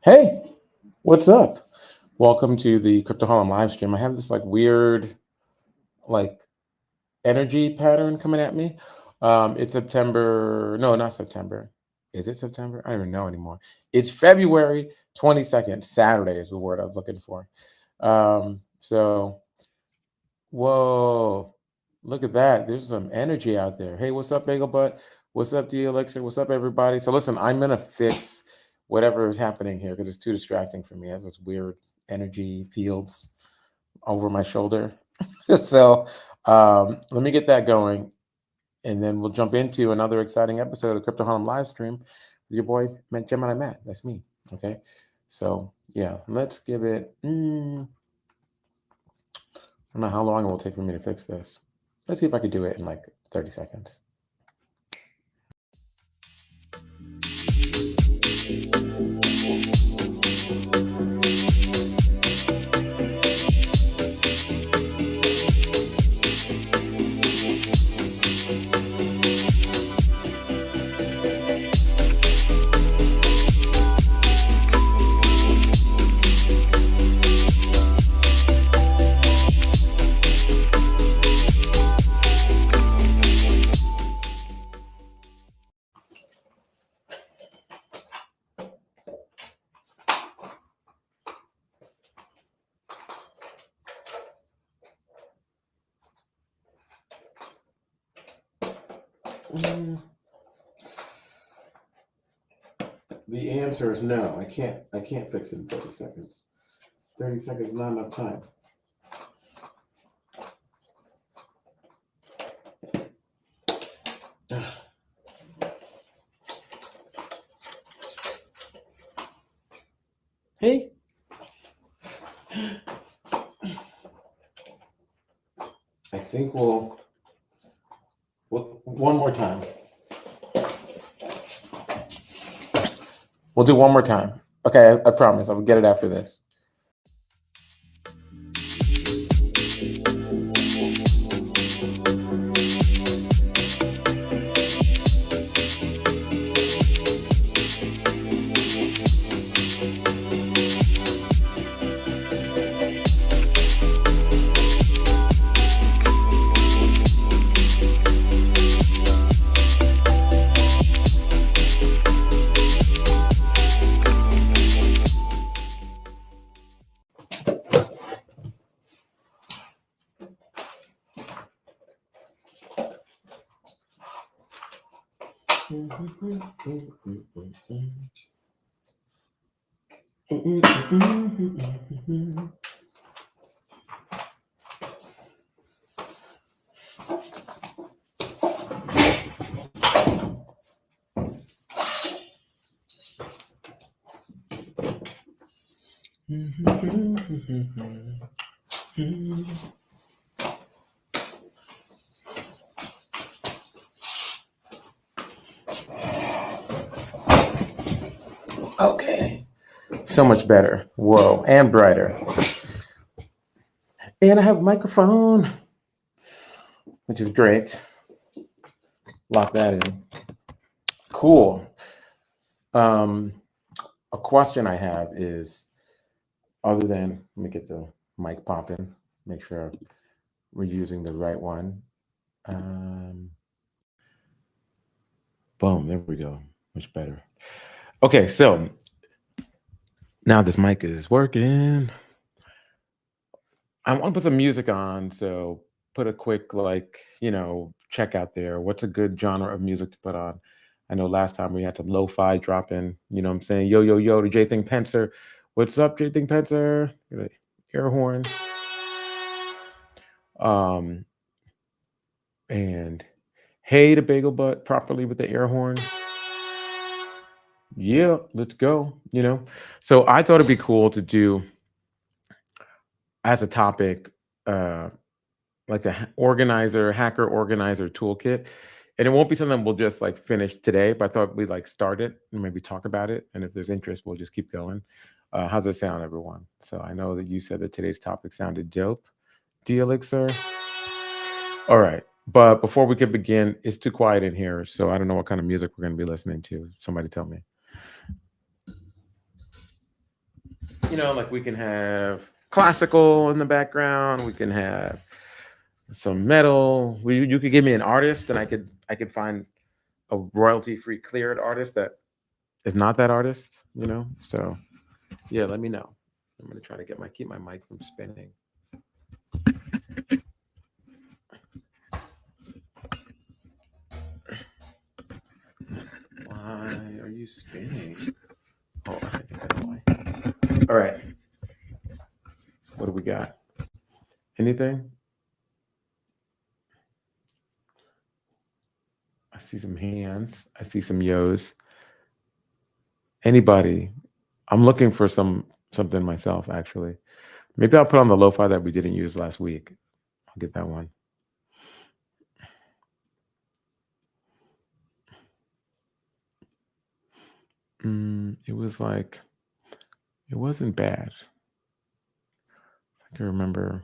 Hey, what's up? Welcome to the Crypto Harlem live stream. I have this like weird like energy pattern coming at me. It's September. No, not September. Is it September? I don't even know anymore. It's February 22nd. Saturday is the word I was looking for. So whoa, look at that. There's some energy out there. Hey, what's up, Bagel Butt? What's up, D Elixir? What's up, everybody? So listen, I'm gonna fix whatever is happening here because it's too distracting for me. It has this weird energy fields over my shoulder. So let me get that going, and then we'll jump into another exciting episode of Crypto Harlem live stream with your boy Gemini Matt. That's me. Okay. So yeah, let's give it. I don't know how long it will take for me to fix this. Let's see if I could do it in like 30 seconds. The answer is no. I can't fix it in 30 seconds. 30 seconds is not enough time. Hey. I think we'll one more time. We'll do one more time. Okay, I promise. I will get it after this. Okay. So much better. Whoa. And brighter. And I have a microphone, which is great. Lock that in. Cool. A question I have is, other than, let me get the mic popping, make sure we're using the right one. Boom, there we go. Much better. Okay, so now this mic is working. I want to put some music on, so put a quick, like, check out there. What's a good genre of music to put on? I know last time we had some lo-fi drop in, you know what I'm saying? Yo, yo, yo to J Think Pencer. What's up, J Think Pencer? Air horn. And hey to Bagel Butt properly with the air horn. Yeah, let's go, So I thought it'd be cool to do as a topic, like a hacker organizer toolkit. And it won't be something we'll just like finish today, but I thought we'd like start it and maybe talk about it. And if there's interest, we'll just keep going. How's it sound, everyone? So I know that you said that today's topic sounded dope. D Elixir. All right. But before we can begin, it's too quiet in here. So I don't know what kind of music we're going to be listening to. Somebody tell me. like we can have classical in the background. We can have some metal. You could give me an artist, and I could find a royalty free cleared artist that is not that artist. So yeah, let me know. I'm gonna try to keep my mic from spinning. Why are you spinning? Oh, I think I know why. All right, what do we got? Anything? I see some hands. I see some yos. Anybody? I'm looking for something myself, actually. Maybe I'll put on the lo-fi that we didn't use last week. I'll get that one. It was like, it wasn't bad. I can remember.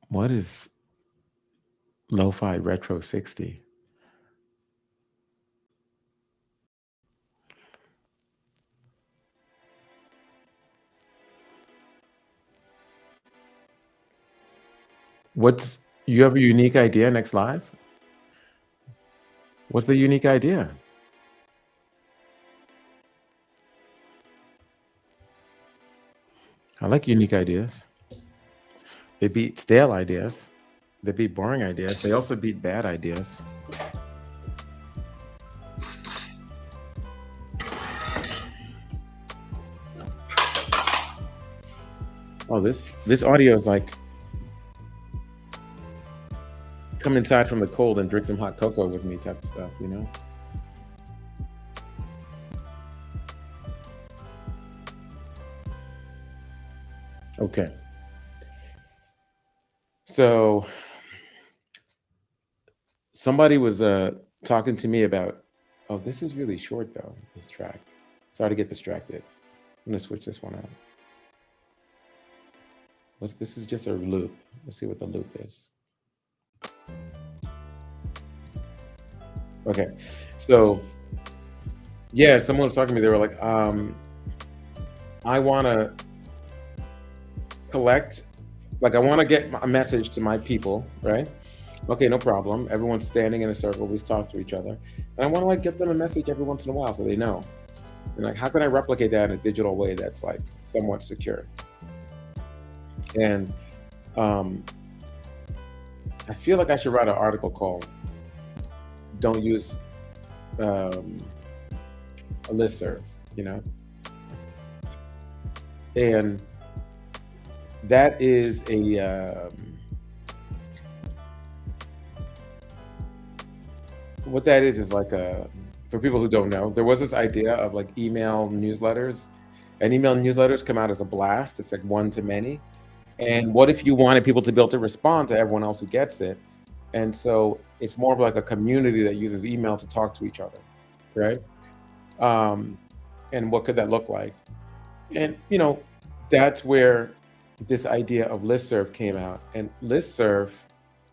What is lo-fi retro 60? What's You have a unique idea next live? What's the unique idea? I like unique ideas. They beat stale ideas. They beat boring ideas. They also beat bad ideas. Oh, this audio is like come inside from the cold and drink some hot cocoa with me type of stuff. Okay. So somebody was talking to me about, oh, this is really short though, this track. Sorry to get distracted. I'm gonna switch this one out. This is just a loop. Let's see what the loop is. Okay. So yeah, someone was talking to me, they were like, I wanna collect, like I wanna get a message to my people, right? Okay, no problem. Everyone's standing in a circle, we talk to each other. And I wanna like get them a message every once in a while so they know. And like, how can I replicate that in a digital way that's like somewhat secure? And I feel like I should write an article called "Don't Use a Listserv," you know, and that is what that is like a for people who don't know, there was this idea of like email newsletters, and email newsletters come out as a blast. It's like one to many. And what if you wanted people to be able to respond to everyone else who gets it? And so it's more of like a community that uses email to talk to each other, right? Um, and what could that look like? And that's where this idea of listserv came out. And listserv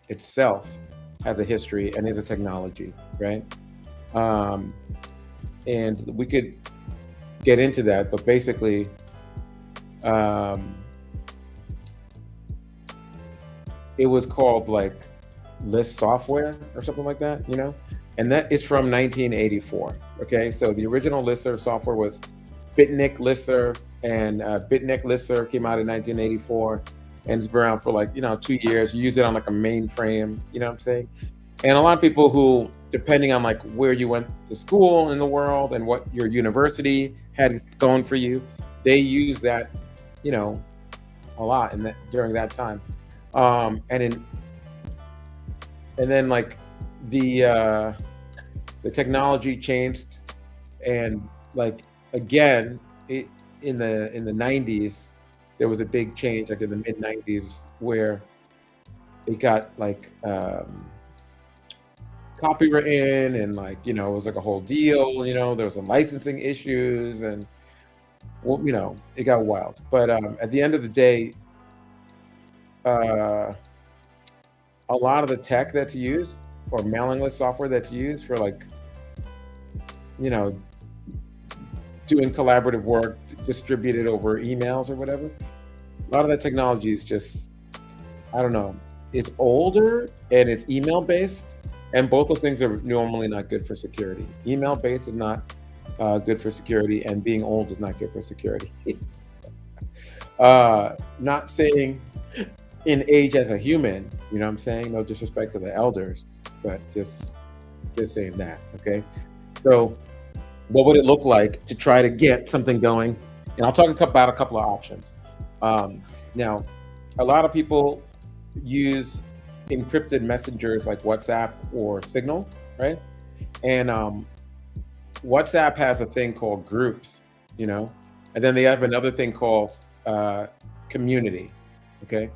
itself has a history and is a technology, right? Um, and we could get into that, but basically, um, it was called like list software or something like that. And that is from 1984. Okay, so the original listserv software was Bitnik listserv, and Bitnik listserv came out in 1984, and it's been around for like 2 years. You use it on like a mainframe. You know what I'm saying? And a lot of people who, depending on like where you went to school in the world and what your university had going for you, they use that, you know, a lot in that during that time. Um, and in and then like the uh, the technology changed, and like again, in the 90s, there was a big change, like in the mid 90s, where it got like copywritten, and like it was like a whole deal. There was some licensing issues, and well, it got wild. But at the end of the day, uh, a lot of the tech that's used or mailing list software that's used for like, you know, doing collaborative work distributed over emails or whatever. A lot of that technology is just, I don't know, it's older and it's email based, and both those things are normally not good for security. Email based is not good for security, and being old is not good for security. Not saying in age as a human, you know what I'm saying? No disrespect to the elders, but just saying that, okay? So what would it look like to try to get something going? And I'll talk about a couple of options. Now, a lot of people use encrypted messengers like WhatsApp or Signal, right? And WhatsApp has a thing called groups, you know, and then they have another thing called community. Okay,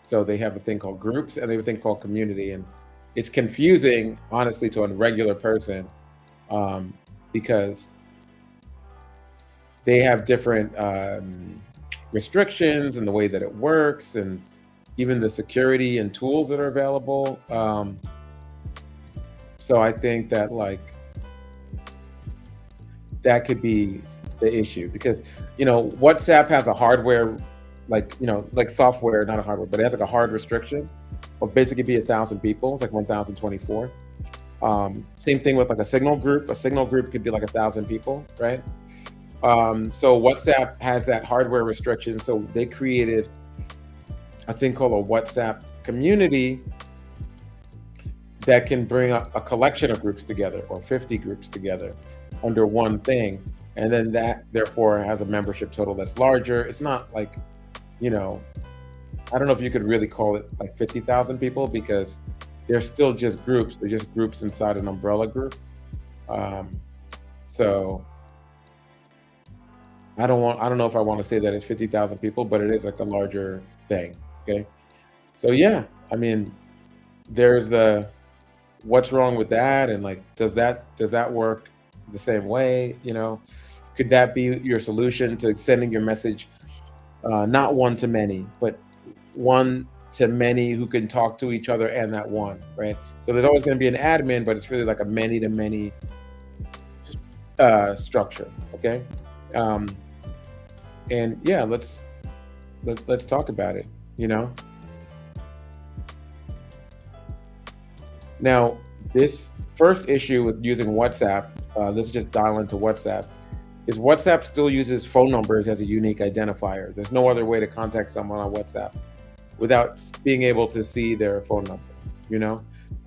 so they have a thing called groups and they have a thing called community, and it's confusing, honestly, to a regular person, um, because they have different restrictions and the way that it works, and even the security and tools that are available. So I think that like that could be the issue because WhatsApp has a hardware, like like software, not a hardware, but it has like a hard restriction of basically be 1,000 people. It's like 1,024. Same thing with like a Signal group. A Signal group could be like 1,000 people, right? So WhatsApp has that hardware restriction. So they created a thing called a WhatsApp community that can bring a collection of groups together, or 50 groups together under one thing. And then that therefore has a membership total that's larger. It's not like, I don't know if you could really call it like 50,000 people, because they're still just groups. They're just groups inside an umbrella group. So I don't know if I want to say that it's 50,000 people, but it is like a larger thing. Okay. So yeah, I mean, there's the what's wrong with that, and like does that work the same way? Could that be your solution to sending your message, not one to many, but one to many who can talk to each other, and that one, right? So there's always going to be an admin, but it's really like a many to many structure. Okay. And yeah, let's talk about it. Now, this first issue with using WhatsApp, let's just dial into WhatsApp, is WhatsApp still uses phone numbers as a unique identifier. There's no other way to contact someone on WhatsApp without being able to see their phone number.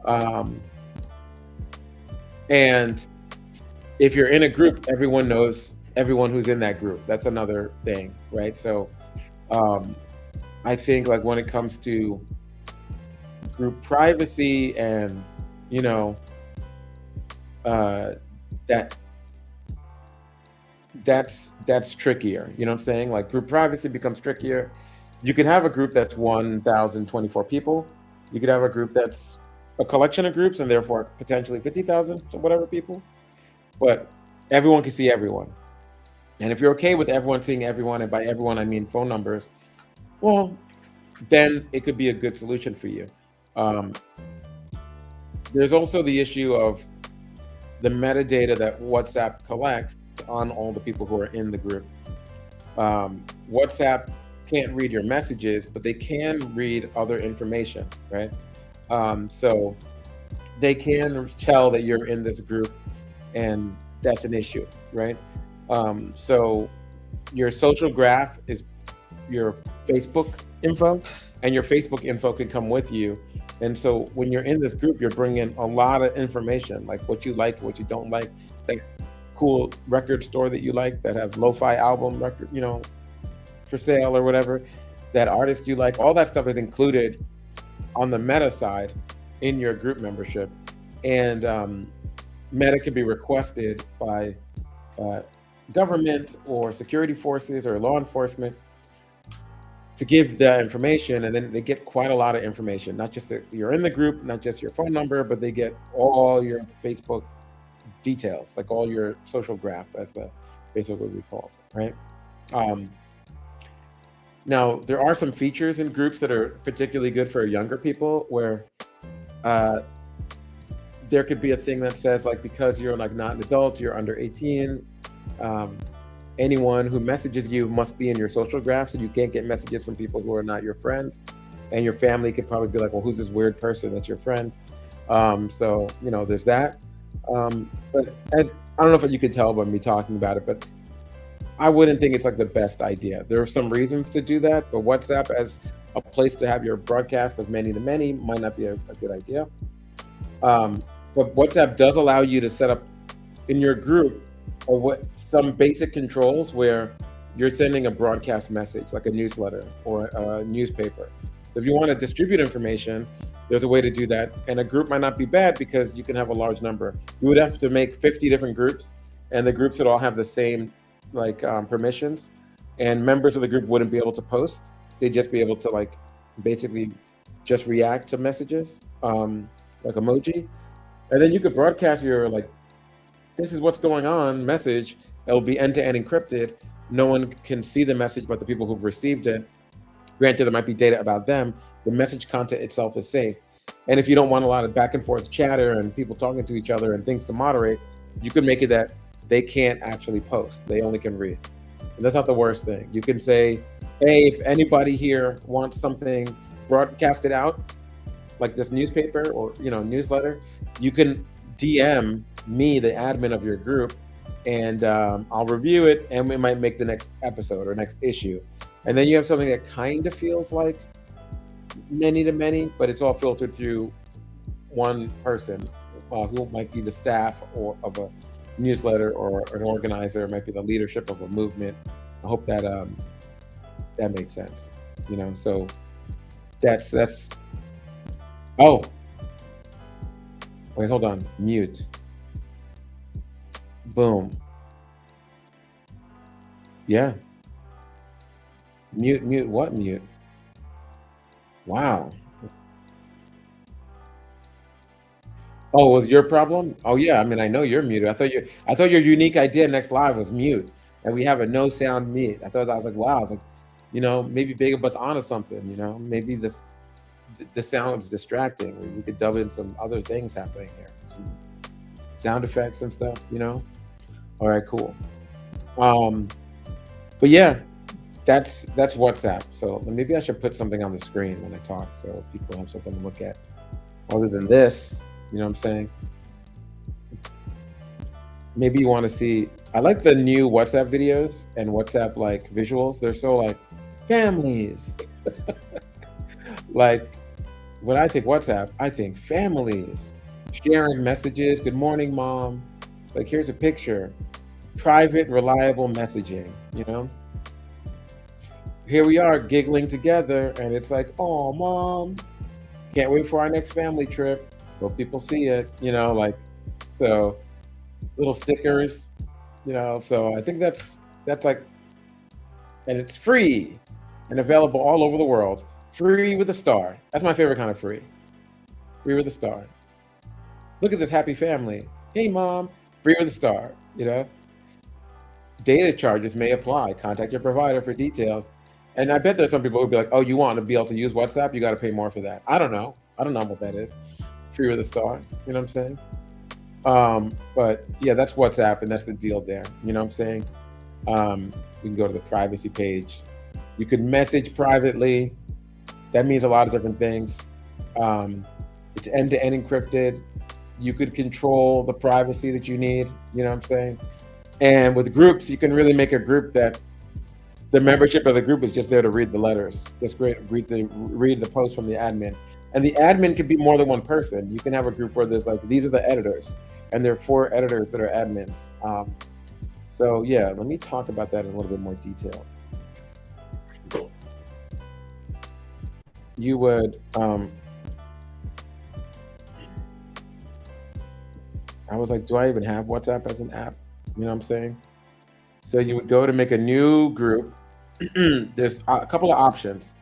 Um, and if you're in a group, everyone knows everyone who's in that group. That's another thing, right? So I think like when it comes to group privacy and that that's trickier. You know what I'm saying? Like group privacy becomes trickier. You could have a group that's 1,024 people. You could have a group that's a collection of groups and therefore potentially 50,000 to whatever people. But everyone can see everyone. And if you're okay with everyone seeing everyone, and by everyone I mean phone numbers, well, then it could be a good solution for you. Um, there's also the issue of the metadata that WhatsApp collects on all the people who are in the group. WhatsApp can't read your messages, but they can read other information, right? So they can tell that you're in this group, and that's an issue, right? So your social graph is your Facebook info, and your Facebook info can come with you. And so when you're in this group, you're bringing a lot of information, like what you like, what you don't like, that cool record store that you like that has lo-fi album record, for sale or whatever, that artist you like, all that stuff is included on the Meta side in your group membership. And Meta can be requested by government or security forces or law enforcement to give the information, and then they get quite a lot of information, not just that you're in the group, not just your phone number, but they get all your Facebook details, like all your social graph, as the Facebook would be called, right? Now, there are some features in groups that are particularly good for younger people, where there could be a thing that says like, because you're like not an adult, you're under 18. Um, Anyone who messages you must be in your social graph, so you can't get messages from people who are not your friends. And your family could probably be like, well, who's this weird person that's your friend? So there's that. But as I don't know if you could tell by me talking about it, but I wouldn't think it's like the best idea. There are some reasons to do that, but WhatsApp as a place to have your broadcast of many to many might not be a good idea. But WhatsApp does allow you to set up in your group or some basic controls where you're sending a broadcast message, like a newsletter or a newspaper. So if you want to distribute information, there's a way to do that. And a group might not be bad because you can have a large number. You would have to make 50 different groups, and the groups would all have the same permissions, and members of the group wouldn't be able to post. They'd just be able to basically just react to messages, like emoji. And then you could broadcast your this is what's going on message. It'll be end-to-end encrypted. No one can see the message but the people who've received it. Granted, there might be data about them. The message content itself is safe. And if you don't want a lot of back and forth chatter and people talking to each other and things to moderate, you could make it that they can't actually post. They only can read. And that's not the worst thing. You can say, hey, if anybody here wants something broadcasted out, like this newspaper or newsletter, you can DM me, the admin of your group, and I'll review it, and we might make the next episode or next issue. And then you have something that kind of feels like many to many, but it's all filtered through one person who might be the staff or of a newsletter, or an organizer, might be the leadership of a movement. I hope that that makes sense. So that's oh wait, hold on, mute. Boom. Yeah. Mute what? Mute. Wow. Oh, was your problem? Oh yeah, I mean, I know you're muted. I thought your unique idea next live was mute, and we have a no sound mute. I was like, wow. I was like, maybe Big But's onto something. Maybe the sound was distracting. We could dub in some other things happening here, some sound effects and stuff. All right, cool. But yeah, that's WhatsApp. So maybe I should put something on the screen when I talk, so people have something to look at other than this. You know what I'm saying? Maybe you want to see. I like the new WhatsApp videos and WhatsApp visuals. They're so families. When I think WhatsApp, I think families sharing messages. Good morning, mom. Here's a picture. Private, reliable messaging. Here we are giggling together, and it's like, oh, mom, can't wait for our next family trip. Hope people see it. So little stickers. So I think that's and it's free and available all over the world. Free with a star. That's my favorite kind of free. Free with a star. Look at this happy family. Hey, mom. Free with a star. Data charges may apply. Contact your provider for details. And I bet there's some people who'd be like, oh, you want to be able to use WhatsApp? You got to pay more for that. I don't know what that is. Free with a star. You know what I'm saying? But yeah, that's WhatsApp, and that's the deal there. You know what I'm saying? We can go to the privacy page. You could message privately. That means a lot of different things. It's end-to-end encrypted. You could control the privacy that you need. You know what I'm saying? And with groups, you can really make a group that the membership of the group is just there to read the letters. Just read the post from the admin. And the admin could be more than one person. You can have a group where there's these are the editors, and there are 4 editors that are admins. So yeah, let me talk about that in a little bit more detail. You would, I was like, do I even have WhatsApp as an app? You know what I'm saying? So you would go to make a new group. There's a couple of options,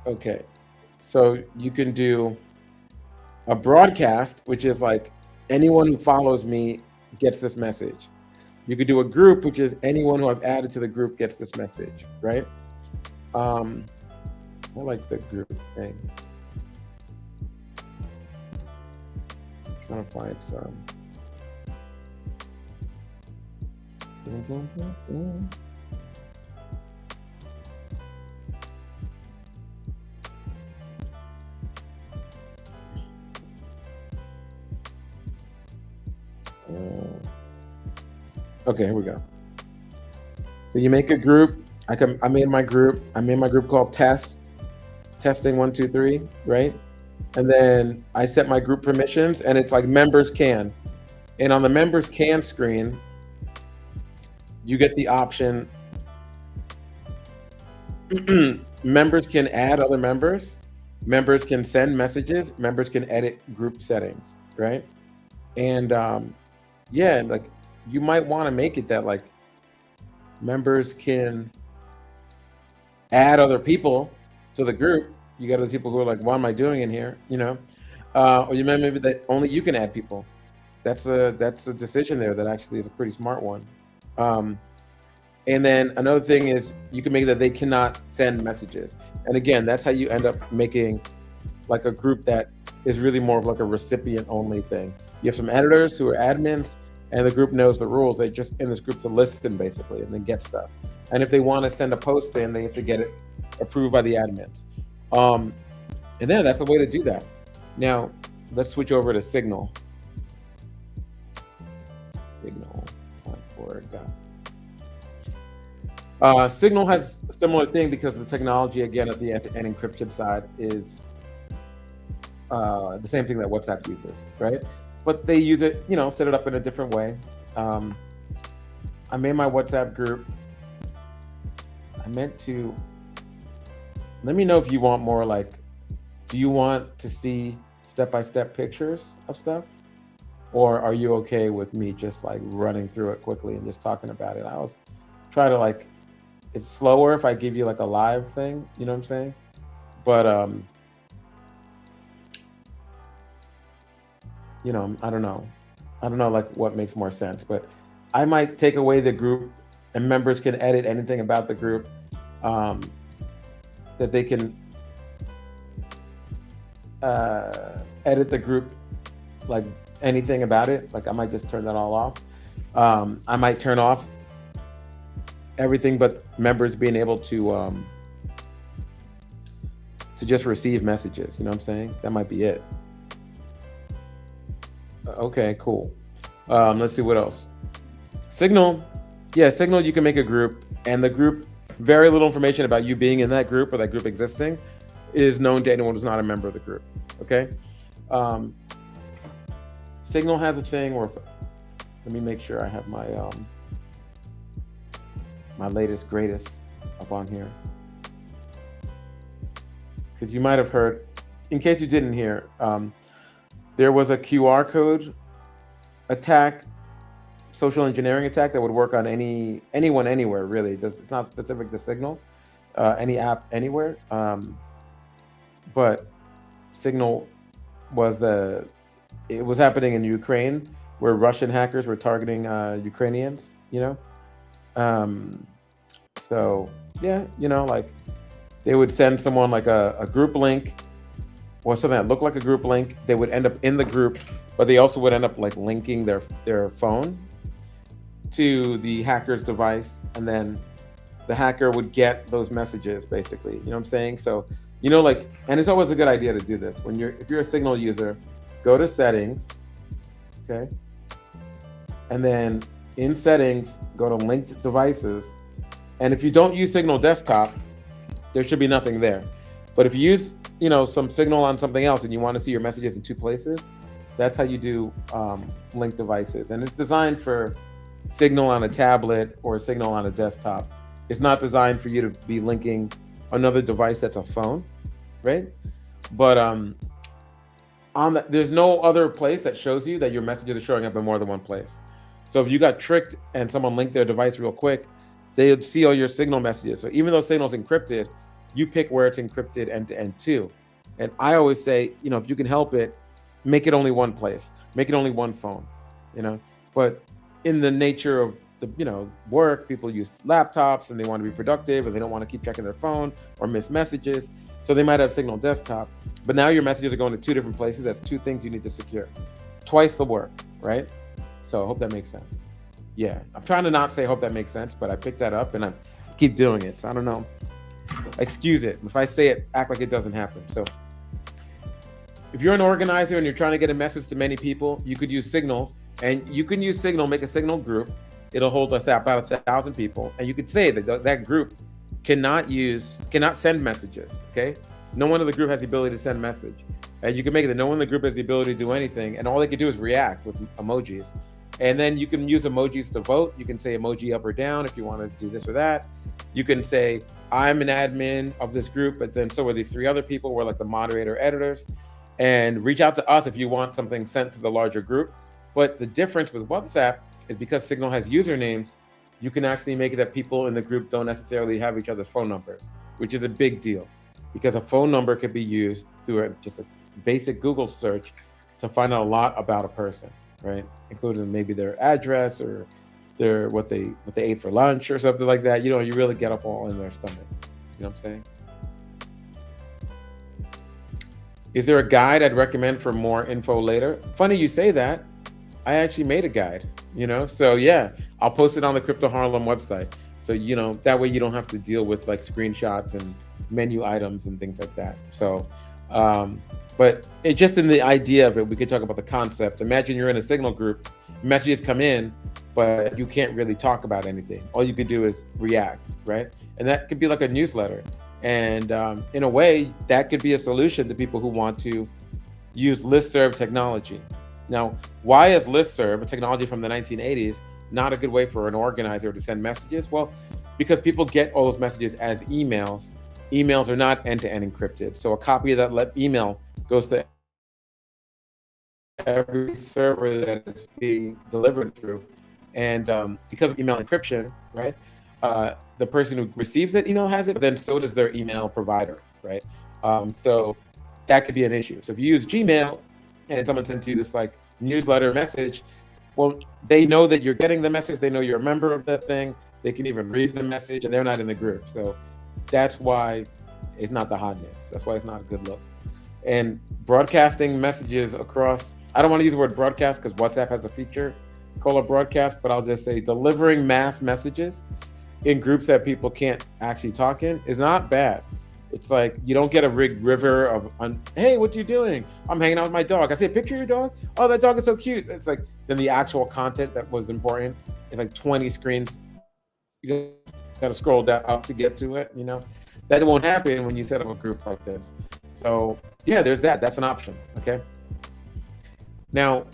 Okay, so you can do a broadcast, which is anyone who follows me gets this message. You could do a group, which is anyone who I've added to the group gets this message, right? I like the group thing. I'm trying to find some. Dun, dun, dun, dun. Okay, here we go. So you make a group. I made my group. I made my group called testing 1 2 3, right? And then I set my group permissions, and it's like members can. And on the members can screen, you get the option. Members can add other members. Members can send messages. Members can edit group settings, right? And yeah, and like you might want to make it that like members can add other people to the group. You got those people who are like, "What am I doing in here?" You know, or you might maybe that only you can add people. That's a decision there that actually is a pretty smart one. Um, and then another thing is you can make that they cannot send messages. And again, that's how you end up making like a group that is really more of like a recipient only thing. You have some editors who are admins, and the group knows the rules. They just in this group to listen basically and then get stuff. And if they want to send a post in, they have to get it approved by the admins. Um, and then that's a way to do that. Now let's switch over to Signal. Signal. Signal has a similar thing because the technology, again, at the end-to-end encryption side is the same thing that WhatsApp uses, right? But they use it, set it up in a different way. I made my WhatsApp group. I meant to, let me know if you want more like, do you want to see step-by-step pictures of stuff? Or are you okay with me just like running through it quickly and just talking about it? I always try to like, it's slower if I give you like a live thing, you know what I'm saying? But I don't know. I don't know like what makes more sense, but I might take away the group and members can edit anything about the group that they can edit the group like anything about it. Like I might just turn that all off. I might turn off everything but members being able to just receive messages. You know what I'm saying? That might be it. Okay, cool. Let's see what else. Signal. Yeah, Signal, you can make a group, and the group, very little information about you being in that group or that group existing is known to anyone who's not a member of the group. Okay. Signal has a thing where, let me make sure I have my my latest greatest up on here, because you might have heard, in case you didn't hear, there was a QR code attack, social engineering attack that would work on anyone anywhere really. It's not specific to Signal, any app anywhere, but Signal was it was happening in Ukraine where Russian hackers were targeting Ukrainians, so yeah, like they would send someone like a group link or something that looked like a group link. They would end up in the group, but they also would end up like linking their phone to the hacker's device, and then the hacker would get those messages basically. You know what I'm saying? So, and it's always a good idea to do this if you're a Signal user, go to settings, okay? And then in settings, go to linked devices. And if you don't use Signal desktop, there should be nothing there. But if you use, some Signal on something else and you want to see your messages in two places, that's how you do linked devices. And it's designed for Signal on a tablet or Signal on a desktop. It's not designed for you to be linking another device that's a phone, right? But there's no other place that shows you that your messages are showing up in more than one place. So if you got tricked and someone linked their device real quick, they would see all your Signal messages. So even though Signal's encrypted, you pick where it's encrypted end to end too. And I always say, if you can help it, make it only one place, make it only one phone, But in the nature of work, people use laptops and they want to be productive, and they don't want to keep checking their phone or miss messages. So they might have Signal Desktop, but now your messages are going to two different places. That's two things you need to secure, twice the work, right? So I hope that makes sense. Yeah, I'm trying to not say hope that makes sense, but I picked that up and I keep doing it. So I don't know. Excuse it. If I say it, act like it doesn't happen. So if you're an organizer and you're trying to get a message to many people, you could use Signal, and you can use Signal, make a Signal group. It'll hold about 1,000 people, and you could say that that group cannot send messages. Okay, no one in the group has the ability to send a message, and you can make it that no one in the group has the ability to do anything, and all they can do is react with emojis. And then you can use emojis to vote. You can say emoji up or down if you want to do this or that. You can say, I'm an admin of this group, but then so are these three other people. We're like the moderator editors. And reach out to us if you want something sent to the larger group. But the difference with WhatsApp is because Signal has usernames, you can actually make it that people in the group don't necessarily have each other's phone numbers, which is a big deal, because a phone number could be used through just a basic Google search to find out a lot about a person, right? Including maybe their address or what they ate for lunch or something like that. You really get up all in their stomach. You know what I'm saying? Is there a guide I'd recommend for more info later? Funny you say that. I actually made a guide, So yeah, I'll post it on the Crypto Harlem website. So, that way you don't have to deal with like screenshots and menu items and things like that. So, but it just in the idea of it, we could talk about the concept. Imagine you're in a Signal group, messages come in, but you can't really talk about anything. All you could do is react, right? And that could be like a newsletter. And in a way, that could be a solution to people who want to use listserv technology. Now, why is listserv, a technology from the 1980s, not a good way for an organizer to send messages? Well, because people get all those messages as emails. Emails are not end-to-end encrypted. So a copy of that email goes to every server that it's being delivered through. And because of email encryption, right, the person who receives that email has it, but then so does their email provider, right? So that could be an issue. So if you use Gmail and someone sends you this like newsletter message, well, they know that you're getting the message. They know you're a member of that thing. They can even read the message, and they're not in the group. So that's why it's not the hotness. That's why it's not a good look. And broadcasting messages across, I don't want to use the word broadcast because WhatsApp has a feature called a broadcast, but I'll just say delivering mass messages in groups that people can't actually talk in is not bad. It's like you don't get a river of, hey, what you doing? I'm hanging out with my dog. I say, picture your dog. Oh, that dog is so cute. It's like, then the actual content that was important is like 20 screens. You got to scroll down up to get to it, That won't happen when you set up a group like this. So yeah, there's that. That's an option, okay? Now,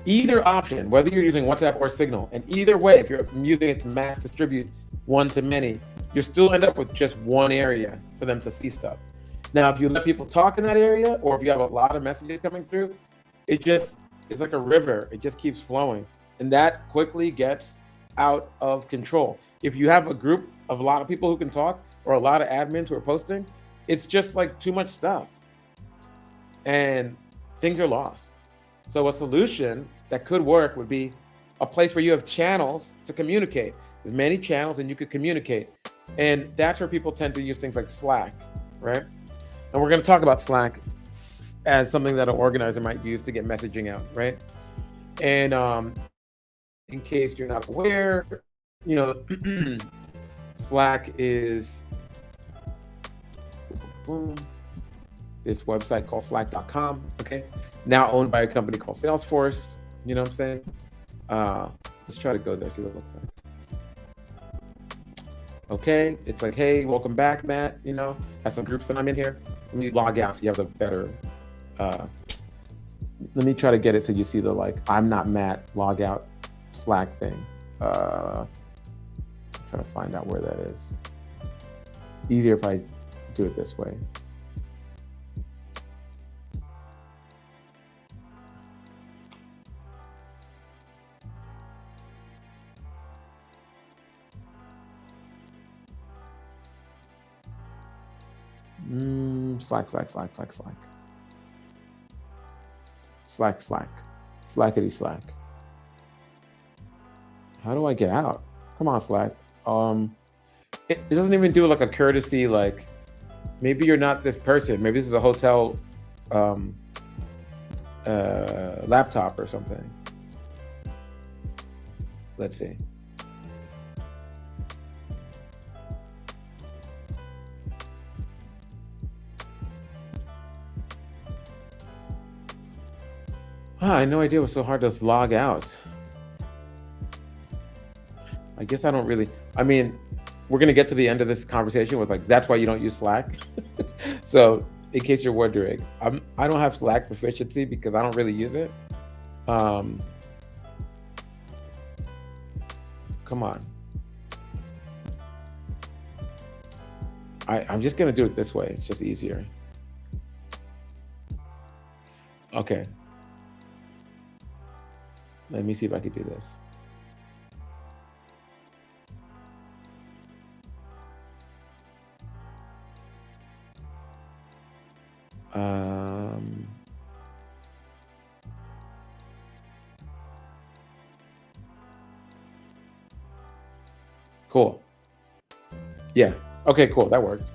either option, whether you're using WhatsApp or Signal, and either way, if you're using it to mass distribute one to many, you still end up with just one area for them to see stuff. Now, if you let people talk in that area, or if you have a lot of messages coming through, it's like a river. It just keeps flowing. And that quickly gets out of control. If you have a group of a lot of people who can talk, or a lot of admins who are posting, it's just like too much stuff. And things are lost. So a solution that could work would be a place where you have channels to communicate. There's many channels and you could communicate. And that's where people tend to use things like Slack, right? And we're going to talk about Slack as something that an organizer might use to get messaging out, right? And in case you're not aware, Slack is this website called slack.com, okay? Now owned by a company called Salesforce, you know what I'm saying? Let's try to go there, see what it looks like. Okay, it's like, hey, welcome back, Matt, has some groups that I'm in here. Let me log out so you have the better, let me try to get it so you see the I'm not Matt log out Slack thing. Try to find out where that is. Easier if I do it this way. Slack. Slackety Slack. How do I get out? Come on, Slack. Um, it doesn't even do like a courtesy, like maybe you're not this person. Maybe this is a hotel um, laptop or something. Let's see. I had no idea it was so hard to log out. I guess I don't really. I mean, we're gonna get to the end of this conversation with like that's why you don't use Slack. So, in case you're wondering, I don't have Slack proficiency because I don't really use it. Um, Come on, I'm just gonna do it this way. It's just easier. Okay, let me see if I can do this. Um, cool. Yeah. Okay. Cool. That worked.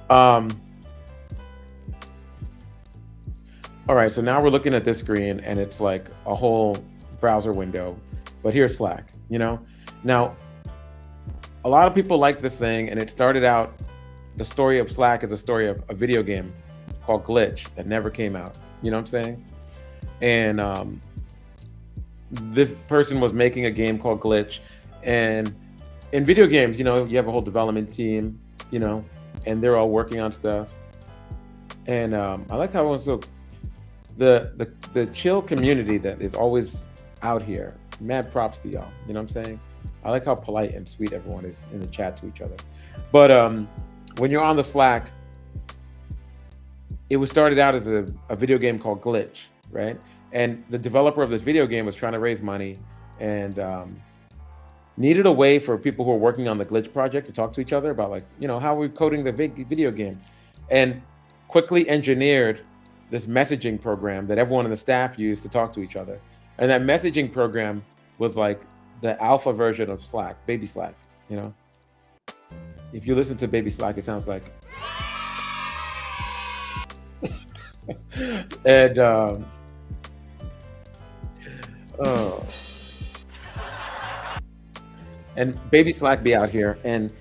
Um, all right. So now we're looking at this screen, and it's like a whole browser window. But here's Slack. Now a lot of people like this thing, and it started out. The story of Slack is a story of a video game called Glitch that never came out. You know what I'm saying? And this person was making a game called Glitch, and in video games, you have a whole development team, you know, and they're all working on stuff. And I like how also the chill community that is always out here. Mad props to y'all. You know what I'm saying? I like how polite and sweet everyone is in the chat to each other. But when you're on the Slack, it was started out as a video game called Glitch, right? And the developer of this video game was trying to raise money and needed a way for people who are working on the Glitch project to talk to each other about, like, how we're coding the video game, and quickly engineered this messaging program that everyone in the staff used to talk to each other. And that messaging program was like the alpha version of Slack, Baby Slack, you know? If you listen to Baby Slack, it sounds like, and oh, and Baby Slack be out here. And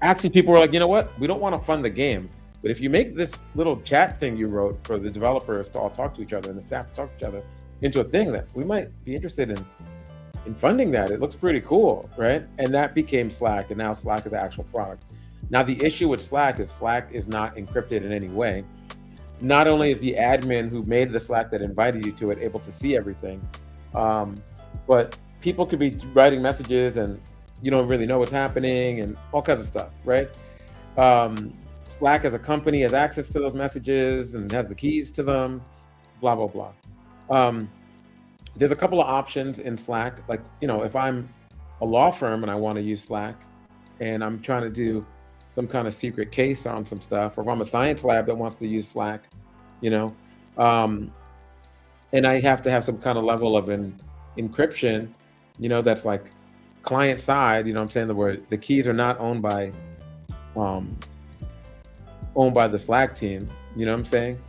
actually people were like, you know what? We don't want to fund the game, but if you make this little chat thing you wrote for the developers to all talk to each other and the staff to talk to each other into a thing that we might be interested in funding that. It looks pretty cool, right? And that became Slack, and now Slack is an actual product. Now the issue with Slack is not encrypted in any way. Not only is the admin who made the Slack that invited you to it able to see everything, but people could be writing messages and you don't really know what's happening and all kinds of stuff, right? Slack as a company has access to those messages and has the keys to them, blah, blah, blah. There's a couple of options in Slack. Like, if I'm a law firm and I want to use Slack and I'm trying to do some kind of secret case on some stuff, or if I'm a science lab that wants to use Slack, um, and I have to have some kind of level of encryption, that's like client side, what I'm saying, where the keys are not owned by the Slack team, you know what I'm saying?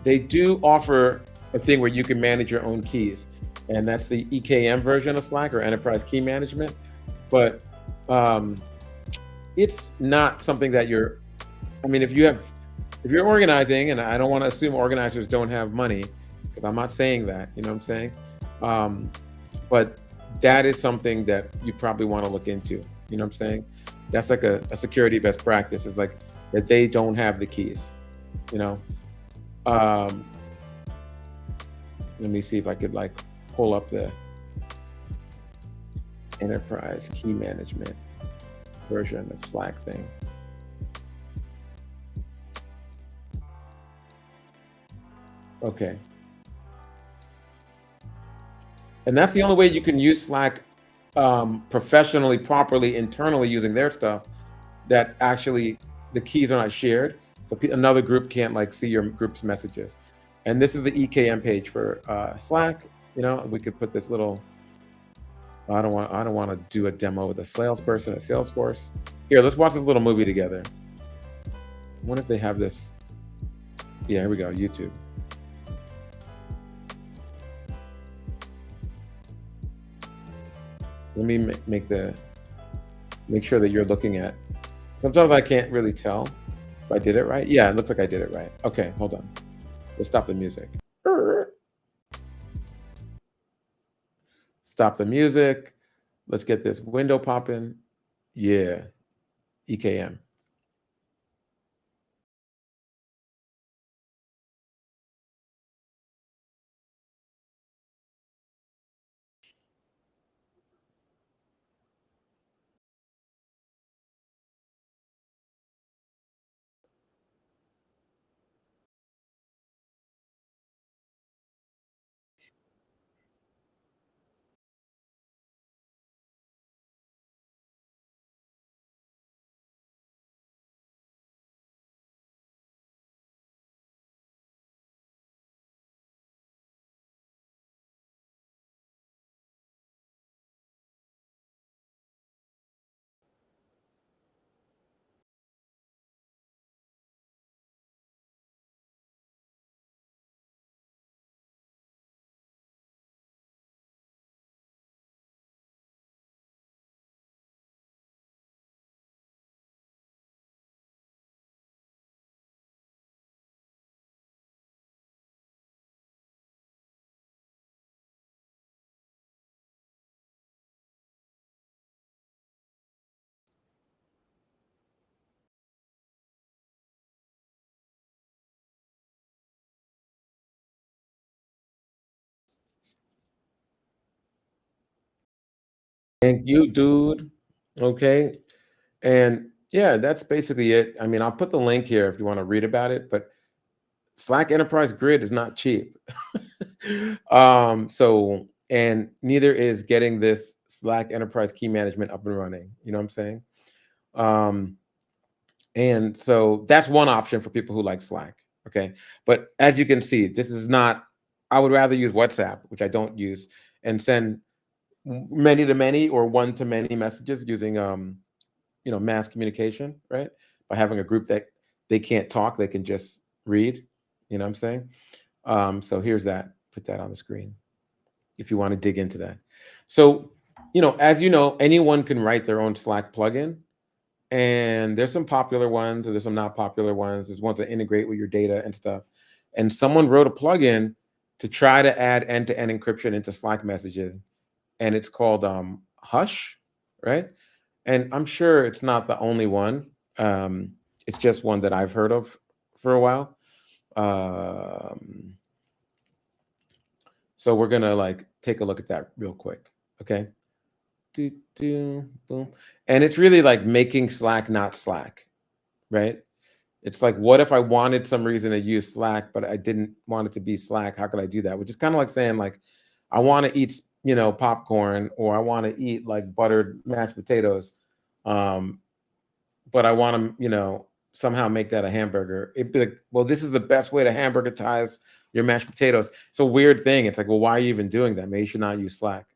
They do offer a thing where you can manage your own keys, and that's the EKM version of Slack, or Enterprise Key Management. But it's not something that if you're organizing, and I don't want to assume organizers don't have money, because I'm not saying that, you know what I'm saying? But that is something that you probably want to look into, you know what I'm saying? That's like a security best practice, is like that they don't have the keys, let me see if I could like pull up the Enterprise Key Management version of Slack thing. Okay. And that's the only way you can use Slack professionally, properly, internally, using their stuff, that actually the keys are not shared. So another group can't like see your group's messages. And this is the EKM page for Slack. We could put this little I don't want to do a demo with a salesperson at Salesforce. Here, let's watch this little movie together. I wonder if they have this. Yeah, here we go. YouTube. Let me make sure that you're looking at. Sometimes I can't really tell if I did it right. Yeah, it looks like I did it right. Okay, hold on. Let's stop the music. Stop the music. Let's get this window popping. Yeah, EKM. Thank you, dude. Okay. And yeah, that's basically it. I mean, I'll put the link here if you want to read about it, but Slack Enterprise Grid is not cheap. So and neither is getting this Slack Enterprise Key Management up and running. You know what I'm saying? Um, and so that's one option for people who like Slack. Okay. But as you can see, this is not, I would rather use WhatsApp, which I don't use, and send many to many or one to many messages using mass communication, right? By having a group that they can't talk, they can just read. You know what I'm saying? So here's that. Put that on the screen if you want to dig into that. So, as you know, anyone can write their own Slack plugin, and there's some popular ones, and there's some not popular ones. There's ones that integrate with your data and stuff. And someone wrote a plugin to try to add end-to-end encryption into Slack messages, and it's called Hush, right? And I'm sure it's not the only one. It's just one that I've heard of for a while. Um, so we're gonna like take a look at that real quick. Okay. Do, do, boom. And it's really like making Slack not Slack, right? It's like, what if I wanted some reason to use Slack, but I didn't want it to be Slack? How could I do that? Which is kind of like saying, like, I want to eat, popcorn, or I want to eat like buttered mashed potatoes, um, but I want to, somehow make that a hamburger. It'd be like, well, this is the best way to hamburgerize your mashed potatoes. It's a weird thing. It's like, well, why are you even doing that? Maybe you should not use Slack.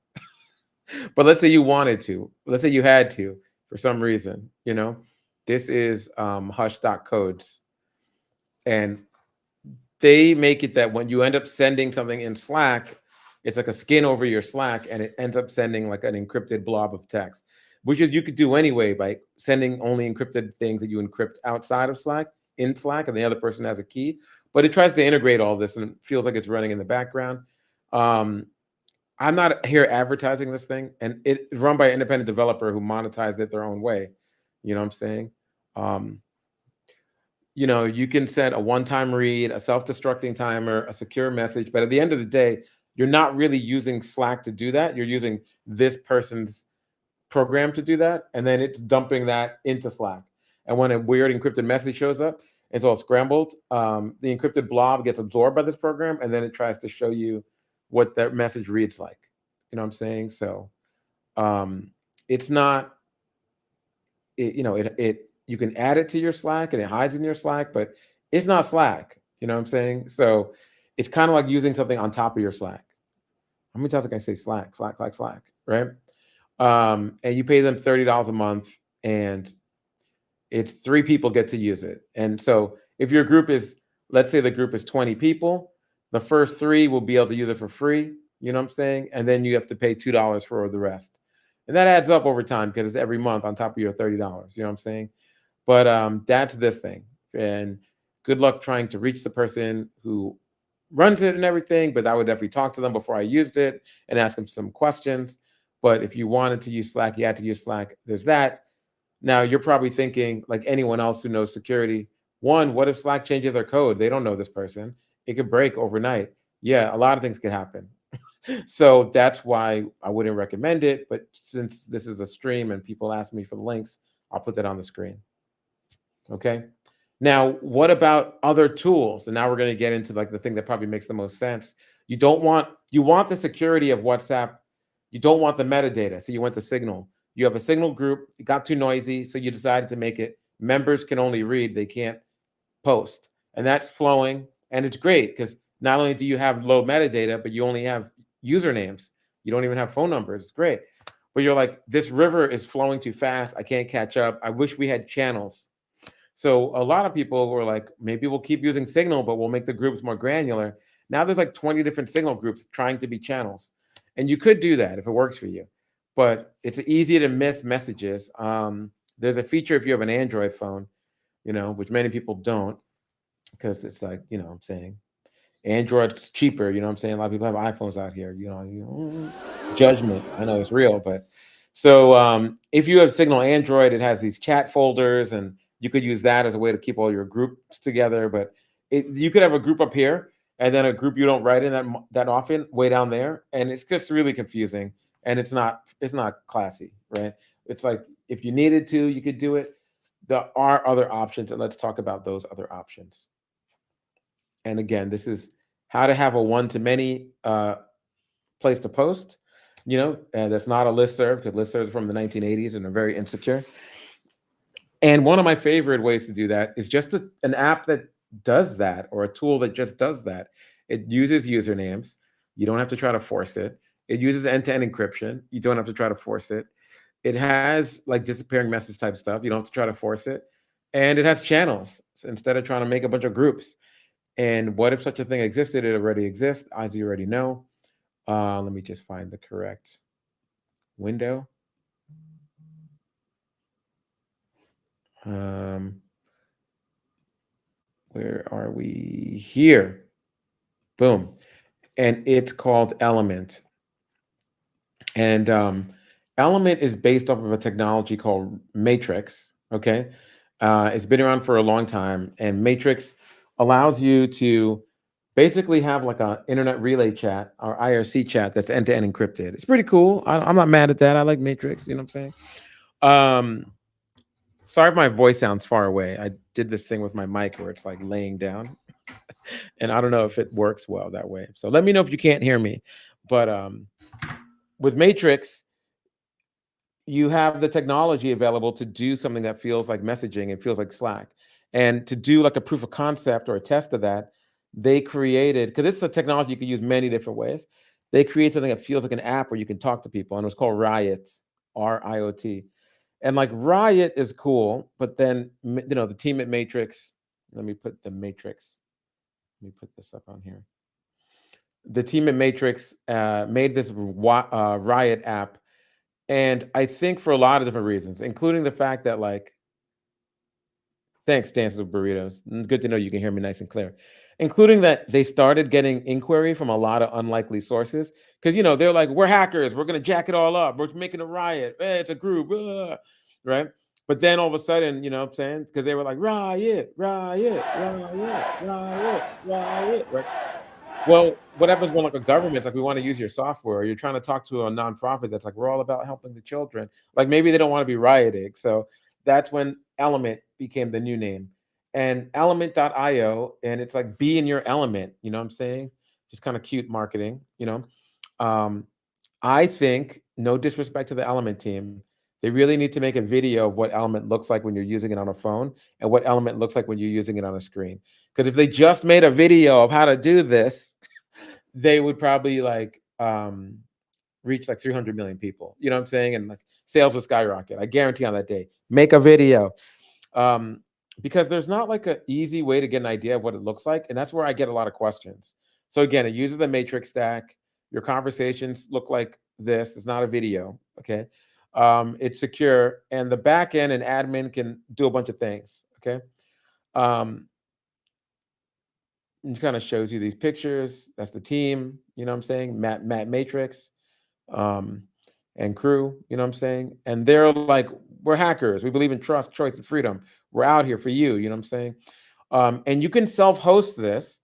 But let's say you wanted to. Let's say you had to for some reason. This is Hush.codes, and they make it that when you end up sending something in Slack, it's like a skin over your Slack, and it ends up sending like an encrypted blob of text, which is you could do anyway by sending only encrypted things that you encrypt outside of Slack in Slack, and the other person has a key. But it tries to integrate all this, and it feels like it's running in the background. Um, I'm not here advertising this thing, and it's run by an independent developer who monetized it their own way. You know what I'm saying? Um, you can set a one-time read, a self-destructing timer, a secure message, but at the end of the day, you're not really using Slack to do that. You're using this person's program to do that, and then it's dumping that into Slack. And when a weird encrypted message shows up, it's all scrambled. The encrypted blob gets absorbed by this program, and then it tries to show you what that message reads like. You know what I'm saying? So it's not it you can add it to your Slack and it hides in your Slack, but it's not Slack. You know what I'm saying? So it's kind of like using something on top of your Slack. How many times can I say Slack, Slack, Slack, Slack, right? And you pay them $30 a month, and it's 3 people get to use it. And so if your group is, let's say the group is 20 people, the first 3 will be able to use it for free. You know what I'm saying? And then you have to pay $2 for the rest. And that adds up over time because it's every month on top of your $30. You know what I'm saying? But that's this thing. And good luck trying to reach the person who runs it and everything. But I would definitely talk to them before I used it and ask them some questions. But if you wanted to use Slack, you had to use Slack. There's that. Now, you're probably thinking, like anyone else who knows security, one, what if Slack changes their code? They don't know this person. It could break overnight. Yeah, a lot of things could happen. So that's why I wouldn't recommend it. But since this is a stream and people ask me for the links, I'll put that on the screen. Okay. Now, what about other tools? And now we're going to get into like the thing that probably makes the most sense. You want the security of WhatsApp. You don't want the metadata. So you went to Signal. You have a Signal group. It got too noisy, so you decided to make it members can only read, they can't post. And that's flowing. And it's great because not only do you have low metadata, but you only have usernames. You don't even have phone numbers. It's great. But you're like, this river is flowing too fast. I can't catch up. I wish we had channels. So a lot of people were like, maybe we'll keep using Signal, but we'll make the groups more granular. Now there's like 20 different Signal groups trying to be channels. And you could do that if it works for you. But it's easy to miss messages. There's a feature if you have an Android phone, which many people don't, because it's like, I'm saying Android's cheaper. You know what I'm saying? A lot of people have iPhones out here, judgment. I know it's real, but so if you have Signal Android, it has these chat folders, and you could use that as a way to keep all your groups together. But you could have a group up here and then a group you don't write in that often way down there, and it's just really confusing, and it's not classy, right? It's like if you needed to, you could do it. There are other options, and let's talk about those other options. And again, this is how to have a one-to-many place to post. That's not a listserv, because listservs from the 1980s and are very insecure. And one of my favorite ways to do that is just an app that does that, or a tool that just does that. It uses usernames. You don't have to try to force it. It uses end-to-end encryption. You don't have to try to force it. It has like disappearing message type stuff. You don't have to try to force it. And it has channels, so instead of trying to make a bunch of groups. And what if such a thing existed? It already exists, as you already know. Let me just find the correct window. Where are we? Here. Boom. And it's called Element. And Element is based off of a technology called Matrix. Okay. It's been around for a long time. And Matrix allows you to basically have like an internet relay chat or IRC chat that's end-to-end encrypted. It's pretty cool. I'm not mad at that. I like Matrix. You know what I'm saying? Sorry if my voice sounds far away. I did this thing with my mic where it's like laying down. And I don't know if it works well that way. So let me know if you can't hear me. But with Matrix, you have the technology available to do something that feels like messaging. It feels like Slack. And to do like a proof of concept or a test of that, they created, because it's a technology you can use many different ways. They create something that feels like an app where you can talk to people. And it was called Riot, RIOT. And like Riot is cool, but then, the team at Matrix, let me put the Matrix. Let me put this up on here. The team at Matrix made this Riot app. And I think for a lot of different reasons, including the fact that thanks, Dances with Burritos. Good to know you can hear me nice and clear. Including that they started getting inquiry from a lot of unlikely sources. Because, they're like, we're hackers. We're going to jack it all up. We're making a riot. It's a group. Right? But then all of a sudden, you know what I'm saying? Because they were like, riot, riot, riot, riot, riot. Right? Well, what happens when like a government's like, we want to use your software, or you're trying to talk to a nonprofit that's like, we're all about helping the children. Like maybe they don't want to be rioting. So that's when Element became the new name. And element.io, and it's like be in your element, you know what I'm saying? Just kind of cute marketing, I think, no disrespect to the Element team, they really need to make a video of what Element looks like when you're using it on a phone and what Element looks like when you're using it on a screen. Because if they just made a video of how to do this, they would probably reach like 300 million people. You know what I'm saying? And like sales will skyrocket. I guarantee on that day. Make a video. Um, because there's not like an easy way to get an idea of what it looks like. And that's where I get a lot of questions. So again, it uses the matrix stack. Your conversations look like this. It's not a video. Okay. It's secure. And the back end and admin can do a bunch of things. Okay. Um, it kind of shows you these pictures. That's the team, you know what I'm saying? Matt Matrix, um, and crew, you know what I'm saying? And they're like, we're hackers. We believe in trust, choice, and freedom. We're out here for you, you know what I'm saying? And you can self-host this.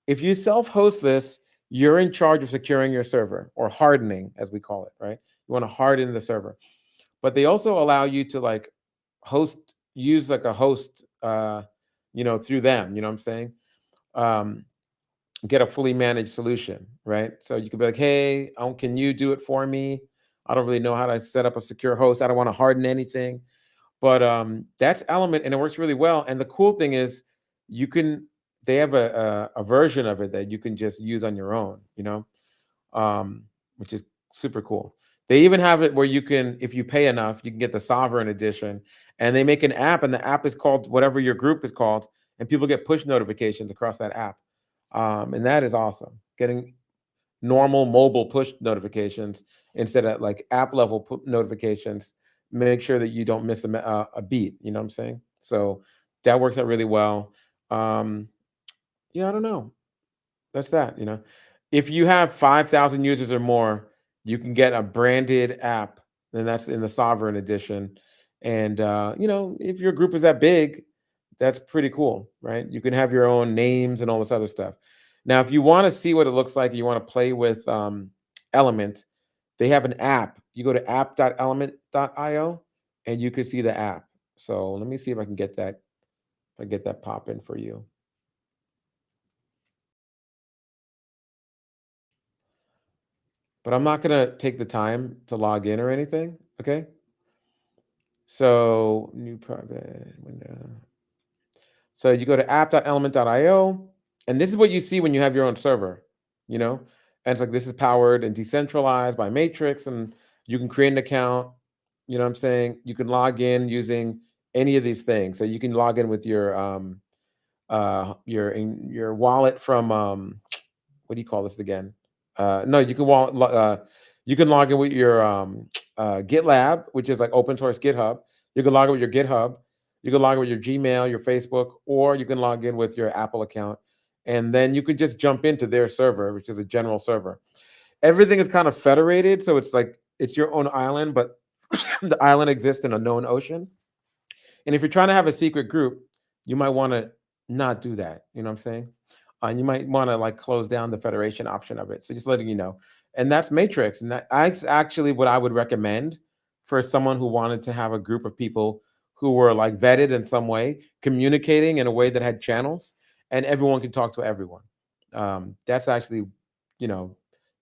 If you self-host this, you're in charge of securing your server, or hardening, as we call it, right? You want to harden the server. But they also allow you to like use like a host, through them, you know what I'm saying? Um, get a fully managed solution, right? So you could be like, hey, can you do it for me? I don't really know how to set up a secure host. I don't want to harden anything. But that's Element, and it works really well. And the cool thing is, they have a version of it that you can just use on your own, which is super cool. They even have it where you can, if you pay enough, you can get the Sovereign edition, and they make an app, and the app is called whatever your group is called, and people get push notifications across that app. And that is awesome. Getting normal mobile push notifications instead of like app level notifications. Make sure that you don't miss a beat. You know what I'm saying? So that works out really well. Yeah, I don't know. That's that. If you have 5,000 users or more, you can get a branded app, and that's in the Sovereign edition. And if your group is that big, that's pretty cool, right? You can have your own names and all this other stuff. Now, if you want to see what it looks like, you want to play with Element, they have an app. You go to app.element.io, and you can see the app. So let me see if I can get that. If I get that pop in for you. But I'm not gonna take the time to log in or anything. Okay. So new private window. So you go to app.element.io, and this is what you see when you have your own server, and it's like, this is powered and decentralized by Matrix, and you can create an account, you know what I'm saying? You can log in using any of these things. So you can log in with your wallet from what do you call this again? No, you can log in with your GitLab, which is like open source GitHub. You can log in with your GitHub. You can log in with your Gmail, your Facebook, or you can log in with your Apple account. And then you can just jump into their server, which is a general server. Everything is kind of federated. So it's like it's your own island, but the island exists in a known ocean. And if you're trying to have a secret group, you might want to not do that. You know what I'm saying? You might want to like close down the federation option of it. So just letting you know. And that's Matrix. And that's actually what I would recommend for someone who wanted to have a group of people who were like vetted in some way, communicating in a way that had channels, and everyone could talk to everyone. That's actually, you know,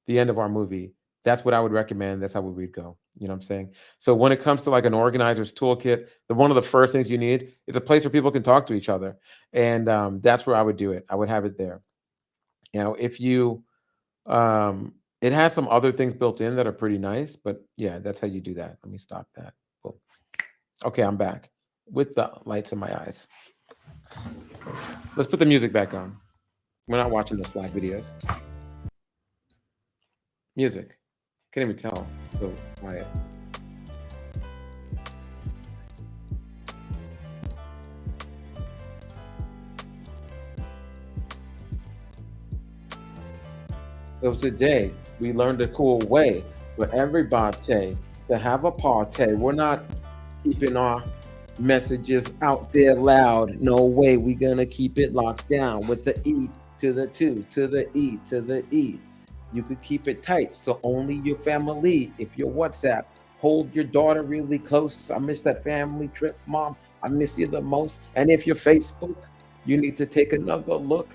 the end of our movie. That's what I would recommend. That's how we would go. You know what I'm saying? So when it comes to like an organizer's toolkit, one of the first things you need is a place where people can talk to each other. And that's where I would do it. I would have it there. If you, it has some other things built in that are pretty nice, but yeah, that's how you do that. Let me stop that. Boom. Okay, I'm back with the lights in my eyes. Let's put the music back on. We're not watching the Slack videos. Music. Can't even tell. So quiet. So today we learned a cool way for everybody to have a party. We're not keeping our messages out there loud. No way. We're gonna keep it locked down with the E to the 2 to the E to the E. You could keep it tight, so only your family. If your WhatsApp, hold your daughter really close. I miss that family trip, mom. I miss you the most. And if you're Facebook, you need to take another look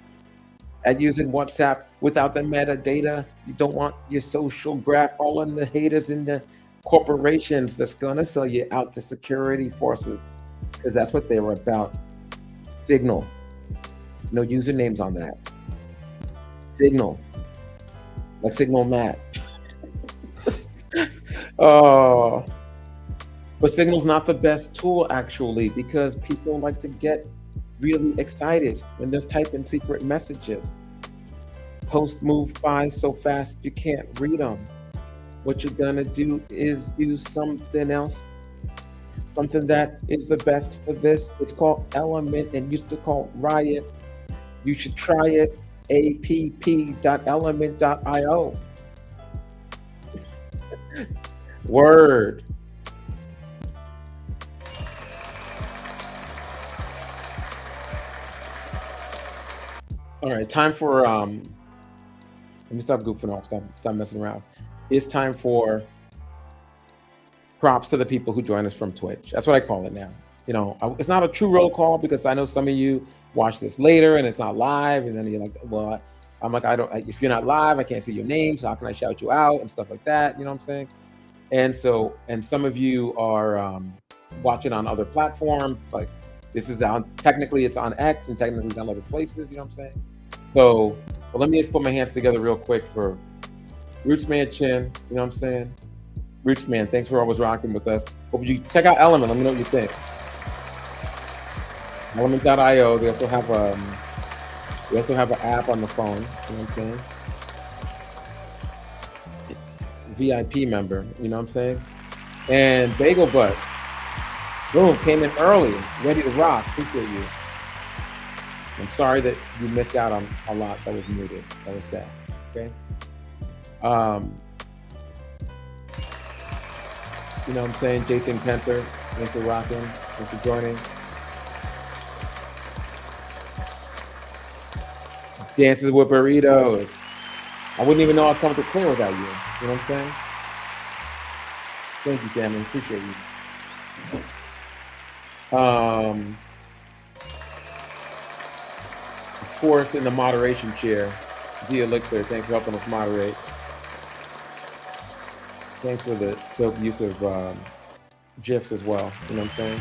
at using WhatsApp without the metadata. You don't want your social graph all in the haters and the corporations that's gonna sell you out to security forces, because that's what they were about. Signal. No usernames on that. Signal. Like Signal Matt. Oh, but Signal's not the best tool actually because people like to get really excited when they're typing secret messages. Post move by so fast you can't read them. What you're gonna do is use something else, something that is the best for this. It's called Element and used to call Riot. You should try it. app.element.io. Word. All right, time for let me stop goofing off, stop messing around. It's time for props to the people who join us from Twitch. That's what I call it now. You know, it's not a true roll call because I know some of you watch this later and it's not live, and then you're like, well, I'm like, if you're not live, I can't see your name, so how can I shout you out and stuff like that? You know what I'm saying? And so, and some of you are watching on other platforms. It's like this is on technically it's on X and technically it's on other places. You know what I'm saying? So, but let me just put my hands together real quick for Roots Man Chin. You know what I'm saying? Roots Man, thanks for always rocking with us. Hope you check out Element. Let me know what you think. Element.io. They also have an app on the phone. You know what I'm saying? VIP member. You know what I'm saying? And Bagel Butt. Boom, came in early, ready to rock. Appreciate you. I'm sorry that you missed out on a lot that was muted. That was sad. Okay. You know what I'm saying? Jason Penter, thanks for rocking. Thanks for joining. Dances with burritos. I wouldn't even know I was coming to clear without you. You know what I'm saying? Thank you, family. Appreciate you. Of course, in the moderation chair, D Elixir, thanks for helping us moderate. Thanks for the dope use of GIFs as well. You know what I'm saying?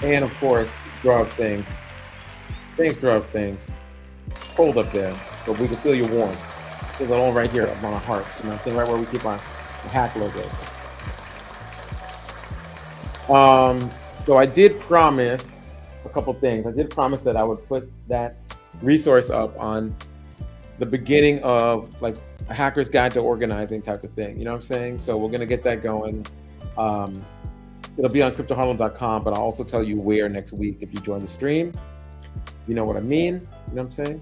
And of course, Draw of Things. Thanks, Draw of Things. Cold up there, but we can feel your warmth. Feel it all right here up on our hearts. You know what I'm saying? Right where we keep our hack logos. So I did promise a couple things. I did promise that I would put that resource up on the beginning of like a hacker's guide to organizing type of thing. You know what I'm saying? So we're gonna get that going. It'll be on cryptoharlem.com, but I'll also tell you where next week if you join the stream. You know what I mean? You know what I'm saying?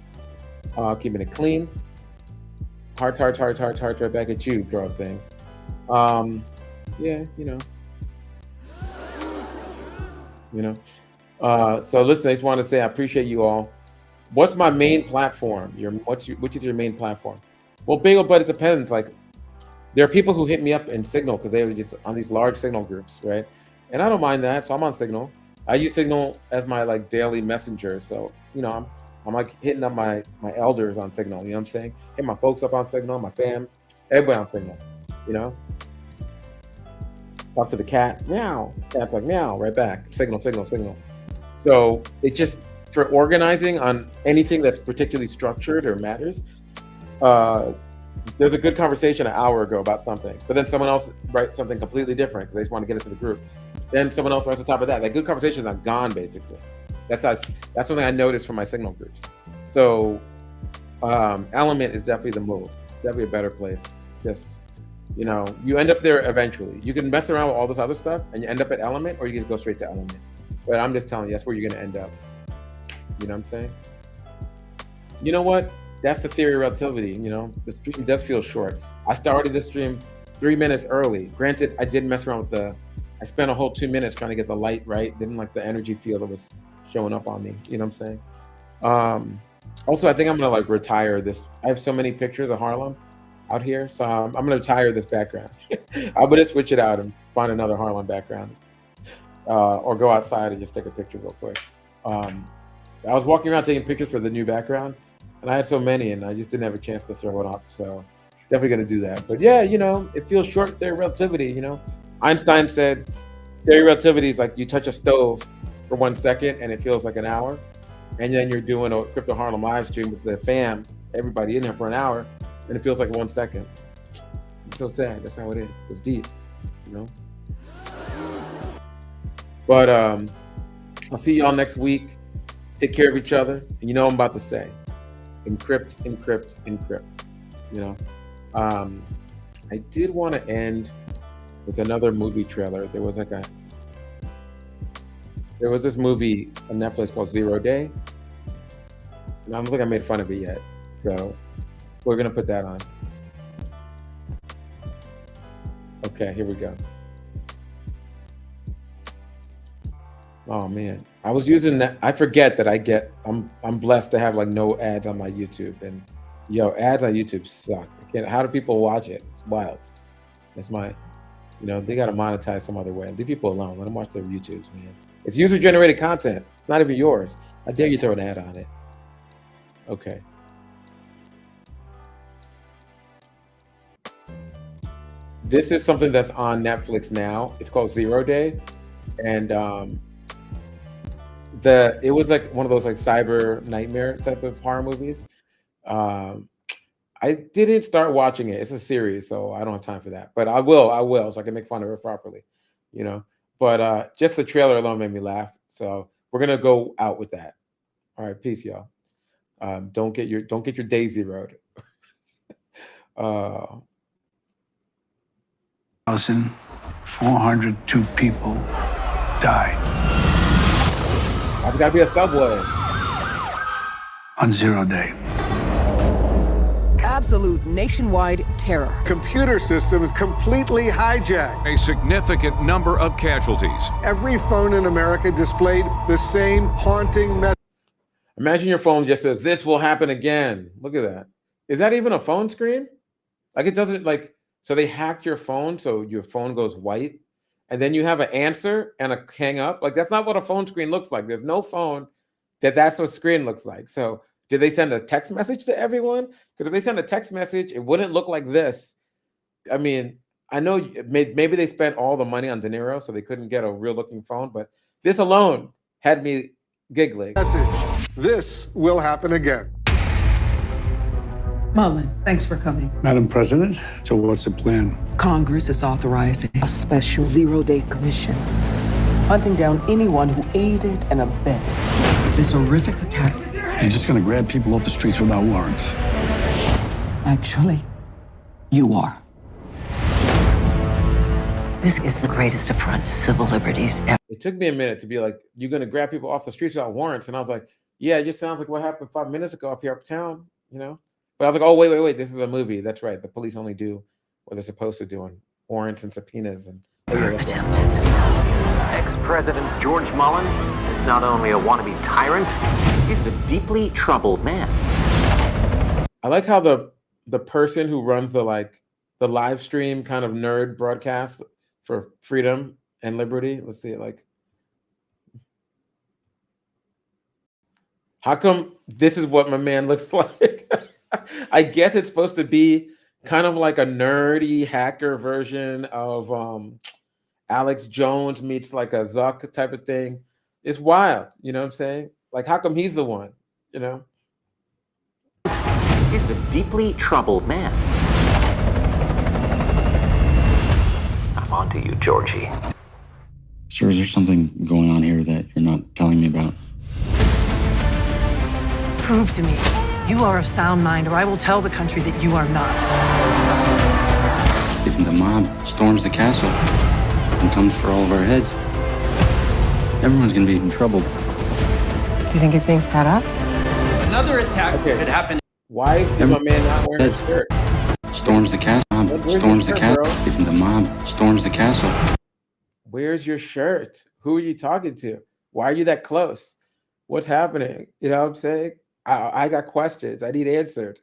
Keeping it clean. Heart right back at you, Draw of Things. Yeah, you know. So listen, I just want to say I appreciate you all. What's my main platform? Which is your main platform? Well, Bagel, but it depends. Like, there are people who hit me up in Signal because they were just on these large Signal groups, right? And I don't mind that, so I'm on Signal. I use Signal as my like daily messenger. So you know, I'm like hitting up my elders on Signal. You know what I'm saying? Hit my folks up on Signal, my fam, everybody on Signal. You know. Talk to the cat, meow. Cat's like meow, right back. Signal. So it just for organizing on anything that's particularly structured or matters. There's a good conversation an hour ago about something, but then someone else writes something completely different because they just want to get into the group. Then someone else writes on top of that. Like good conversations are gone basically. That's something I noticed from my Signal groups. So Element is definitely the move. It's definitely a better place. Just you know, you end up there eventually. You can mess around with all this other stuff and you end up at Element, or you just go straight to Element. But I'm just telling you, that's where you're gonna end up. You know what I'm saying? You know what? That's the theory of relativity. You know, the stream does feel short. I started this stream 3 minutes early. Granted, I didn't mess around with I spent a whole 2 minutes trying to get the light right. Didn't like the energy field that was showing up on me. You know what I'm saying? Also, I think I'm gonna like retire this. I have so many pictures of Harlem out here, so I'm gonna retire this background. I'm gonna switch it out and find another Harlem background, or go outside and just take a picture real quick. I was walking around taking pictures for the new background, and I had so many, and I just didn't have a chance to throw it up. So definitely gonna do that. But yeah, you know, it feels short theory of relativity. You know, Einstein said theory of relativity is like you touch a stove for 1 second and it feels like an hour, and then you're doing a Crypto Harlem live stream with the fam everybody in there for an hour, and it feels like 1 second. It's so sad. That's how it is. It's deep, you know. But I'll see y'all next week. Take care of each other. And you know what I'm about to say. Encrypt, encrypt, encrypt. You know. I did want to end with another movie trailer. There was this movie on Netflix called 0 Day. And I don't think I made fun of it yet. So we're gonna put that on. Okay, here we go. Oh man, I was using that. I forget that I'm blessed to have like no ads on my YouTube, and ads on YouTube suck. I can't. How do people watch it? It's wild. That's my, they got to monetize some other way. Leave people alone. Let them watch their YouTubes, man. It's user generated content, not even yours. I dare you throw an ad on it. Okay. This is something that's on Netflix now. It's called 0 Day, and it was like one of those like cyber nightmare type of horror movies. I didn't start watching it. It's a series, so I don't have time for that. But I will, so I can make fun of it properly, But just the trailer alone made me laugh. So we're gonna go out with that. All right, peace, y'all. Don't get your day zeroed. 1,402 people died. That's got to be a subway. On 0 Day. Absolute nationwide terror. Computer systems completely hijacked. A significant number of casualties. Every phone in America displayed the same haunting message. Imagine your phone just says, "This will happen again." Look at that. Is that even a phone screen? Like, it doesn't, so they hacked your phone, so your phone goes white, and then you have an answer and a hang up. Like, that's not what a phone screen looks like. There's no phone that's what screen looks like. So did they send a text message to everyone? Because if they send a text message, it wouldn't look like this. I mean, I know maybe they spent all the money on De Niro, so they couldn't get a real looking phone, but this alone had me giggling. Message. This will happen again. Mullen, thanks for coming. Madam President, so what's the plan? Congress is authorizing a special 0 Day commission, hunting down anyone who aided and abetted this horrific attack. You're just gonna grab people off the streets without warrants. Actually, you are. This is the greatest affront to civil liberties ever. It took me a minute to be like, you're going to grab people off the streets without warrants. And I was like, yeah, it just sounds like what happened 5 minutes ago up here uptown, But I was like, oh, wait, this is a movie. That's right. The police only do what they're supposed to do on warrants and subpoenas. And Attempted. Ex-President George Mullen is not only a wannabe tyrant, he's a deeply troubled man. I like how the person who runs the live stream kind of nerd broadcast for freedom and liberty. Let's see it how come this is what my man looks like? I guess it's supposed to be kind of like a nerdy hacker version of Alex Jones meets like a Zuck type of thing. It's wild, you know what I'm saying? Like, how come he's the one, He's a deeply troubled man. I'm on to you, Georgie. Sir, is there something going on here that you're not telling me about? Prove to me you are of sound mind, or I will tell the country that you are not. If the mob storms the castle and comes for all of our heads, everyone's gonna be in trouble. Do you think he's being set up? Another attack had happened. Why is my man not wearing a shirt? Storms the castle. Storms the castle. If the mob storms the castle. Where's your shirt? Who are you talking to? Why are you that close? What's happening? You know what I'm saying? I got questions. I need answered.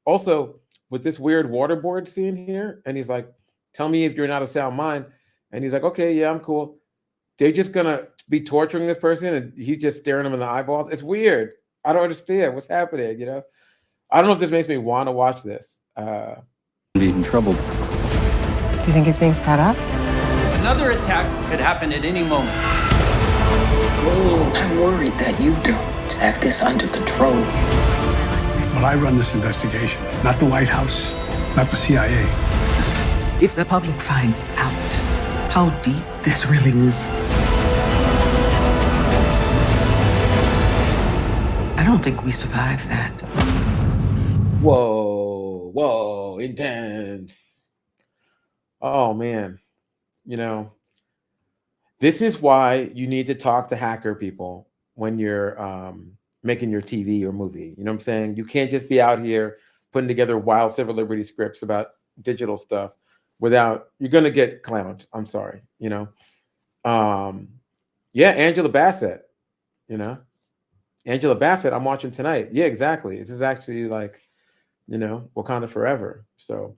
Also, with this weird waterboard scene here, and he's like, tell me if you're not of sound mind. And he's like, okay, yeah, I'm cool. They're just gonna be torturing this person and he's just staring him in the eyeballs. It's weird. I don't understand what's happening, I don't know if this makes me want to watch this. Be in trouble. Do you think he's being set up? Another attack could happen at any moment. I'm worried that you don't have this under control. But I run this investigation, not the White House, not the CIA. If the public finds out how deep this really is, I don't think we survive that. Whoa, intense. Oh man, you know, this is why you need to talk to hacker people when you're making your TV or movie. You know what I'm saying? You can't just be out here putting together wild civil liberty scripts about digital stuff without, you're gonna get clowned. I'm sorry, you know. Yeah, Angela Bassett, you know. Angela Bassett, I'm watching tonight. Yeah, exactly. This is actually like, you know, Wakanda Forever. So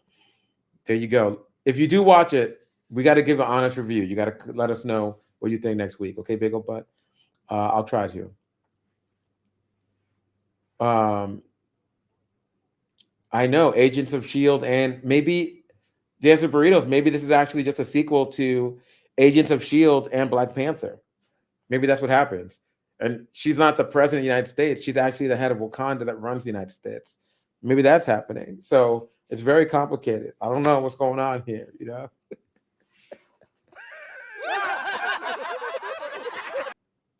there you go. If you do watch it, we got to give an honest review. You got to let us know what you think next week. Okay, Big Ol' Butt? I'll try to. I know, Agents of S.H.I.E.L.D. and maybe Dance of Burritos. Maybe this is actually just a sequel to Agents of S.H.I.E.L.D. and Black Panther. Maybe that's what happens. And she's not the president of the United States. She's actually the head of Wakanda that runs the United States. Maybe that's happening. So it's very complicated. I don't know what's going on here, you know?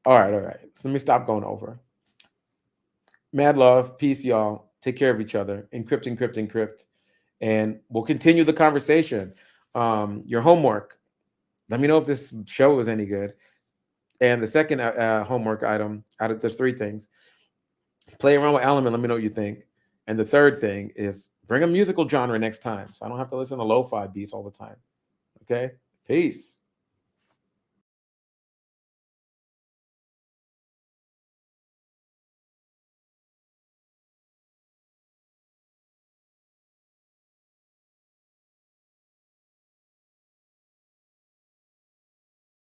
All right. So let me stop going over. Mad love, peace, y'all. Take care of each other. Encrypt, encrypt, encrypt. And we'll continue the conversation. Your homework. Let me know if this show was any good. And the second homework item out of the three things, play around with Element. Let me know what you think. And the third thing is bring a musical genre next time, so I don't have to listen to lo-fi beats all the time. Okay? Peace.